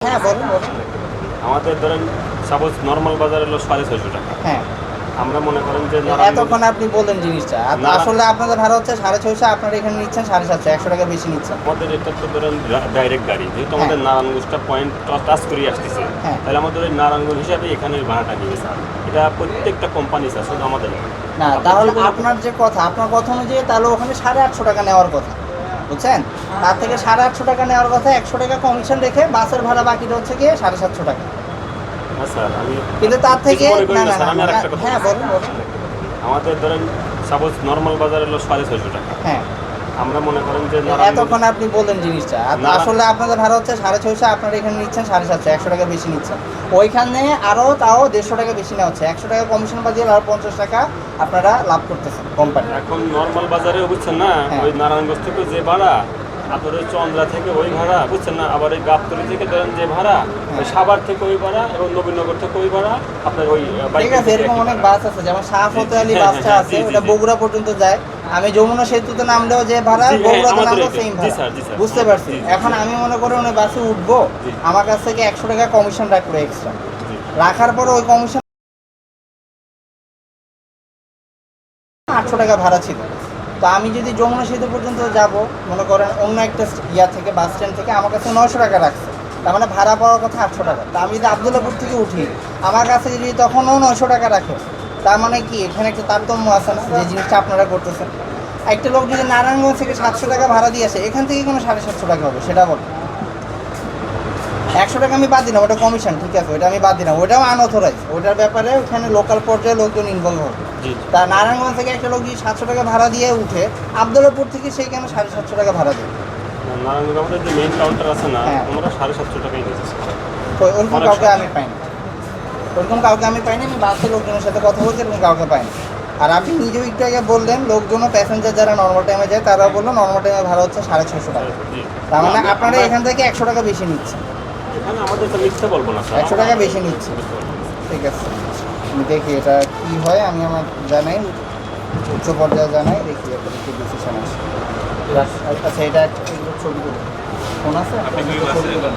হ্যাঁ, বলুন, বলুন। আমাদের ধরেন সাপোজ নরমাল বাজার হলো 650 টাকা। হ্যাঁ, আমরা মনে করেন যে এতক্ষণ আপনি বললেন জিনিসটা। আসলে আপনাদের ভাড়া হচ্ছে 650, আপনারা এখানে নিচ্ছেন 750, 100 টাকা বেশি নিচ্ছেন। আমাদের এটা তো ধরেন ডাইরেক্ট গাড়ি, যেহেতু আমাদের হ্যাঁ। নারায়ণগঞ্জটা পয়েন্ট টাচ করে আসতেছে, হ্যাঁ। তাহলে আমাদের ওই নারায়ণগঞ্জ হিসাবে এখানে ওই ভাড়াটা নিবে স্যার। এটা প্রত্যেকটা কোম্পানি স্যার, শুধু আমাদের না। না, তাহলে আপনার যে কথা, আপনার কথা অনুযায়ী তাহলে ওখানে 850 টাকা নেওয়ার কথা, বুঝছেন? তার থেকে 850 টাকা নেওয়ার কথা, 100 টাকা কমিশন রেখে বাসের ভাড়া বাকিটা হচ্ছে গিয়ে 750 টাকা। না স্যার, আমি কিন্তু তার থেকে কিছু মনে করি না, না না, স্যার, না, আমি না, আরেকটা কথা হ্যাঁ, বলছি। বলুন, বলুন। আমাদের ধরেন সাপোজ নরমাল বাজার হলো 650 টাকা। হ্যাঁ, আমরা মনে করেন যে এতক্ষণ আপনি বললেন জিনিসটা। আসলে আপনাদের ভাড়া হচ্ছে 650, আপনারা এখানে নিচ্ছেন 750, 100 টাকা বেশি নিচ্ছেন। ওইখানে আরও তাও 150 টাকা বেশি নেওয়া হচ্ছে। 100 টাকা কমিশন বাজিয়ে আরও 50 টাকা আপনারা লাভ করতেছেন কোম্পানি। এখন নরমাল বাজারে বুঝছেন না, হ্যাঁ। ওই নারায়ণগঞ্জ থেকে যে ভাড়া, আপনার ওই চন্দ্রা থেকে ওই ভাড়া, বুঝছেন না, আবার ওই গাবতলী থেকে ধরেন যে ভাড়া, ওই সাভার থেকে ওই ভাড়া এবং নবীনগর থেকে ওই ভাড়া, আপনার ওই ঠিক আছে, এরকম অনেক বাস আছে, যেমন শাহফতে আলী বাসটা আছে, ওটা বগুড়া পর্যন্ত যায়। আমি যমুনা সেতুতে নামলেও যে ভাড়া, জি, হ্যাঁ, বগুড়াতে আমাদের নামলেও এটাই। সেম জি ভাড়া। স্যার, জি স্যার। বুঝতে পারছি। জি, জি, এখন জি। আমি মনে করি ওই বাসে উঠবো, জি। আমার কাছ থেকে 100 টাকা কমিশন রাখবো এক্সট্রা। জি। রাখার পরে ওই কমিশন 800 টাকা ভাড়া ছিল। তো আমি যদি যমুনা সেতু পর্যন্ত যাব, মনে করেন অন্য একটা থেকে, বাস স্ট্যান্ড থেকে আমার কাছে 900 টাকা রাখছে, তার মানে ভাড়া পাওয়ার কথা 800 টাকা। তা আমি যদি আবদুল্লাপুর থেকে উঠি, আমার কাছে যদি তখনও 900 টাকা রাখে, তার মানে কি এখানে একটা তারতম্য আছে না, যে জিনিসটা আপনারা করতেছেন। একটা লোক যদি নারায়ণগঞ্জ থেকে 700 টাকা ভাড়া দিয়ে আসে, এখান থেকে কোনো 750 টাকা হবে, সেটা বল। 100 টাকা আমি বাদ দিলাম, ওটা কমিশন, ঠিক আছে, ওটা আমি বাদ দিলাম, ওটাও আনঅথরাইজ। ওটার ব্যাপারে ওখানে লোকাল পর্যায়ে লোকজন ইনভলভ হবে। জি। তা নারায়ণগঞ্জ থেকে একটা লোক যদি 700 টাকা ভাড়া দিয়ে উঠে, আবদুল্লাপুর থেকে সেই কেন 750 টাকা ভাড়া দেবে? নারায়ণগঞ্জ আমাদের যে মেইন কাউন্টার আছে না, হ্যাঁ। আমরা 750 টাকাই নিয়েছি স্যার। তো ওরকম অনেক কাউকে সময়। আমি পাইনি, ওরকম কাউকে আমি পাইনি। আমি বাসের লোকজনের সাথে কথা বলছি, এরকম কাউকে পাইনি। আর আপনি নিজেও একটু আগে বললেন, লোকজনও প্যাসেঞ্জার যারা নর্মাল টাইমে যায়, তারা বললো নর্মাল টাইমে ভাড়া হচ্ছে 650 টাকা। জি। তার মানে আমরা- আপনারা আমরা- এখান থেকে 100 টাকা বেশি নিচ্ছেন, এখানে আমাদের তো মিথ্যা বলবো না স্যার। 100 টাকা বেশি নিচ্ছি। ঠিক আছে, আমি দেখি এটা কি হয়, আমি আমার জানাই, উচ্চ পর্যায়ে জানাই, দেখি এটা কি ডিসিশন আসে। আচ্ছা, এটা এগুলো ছবি তুলুন, ফোন আছে? আপনি কি ছবি বাসে? তুলুন।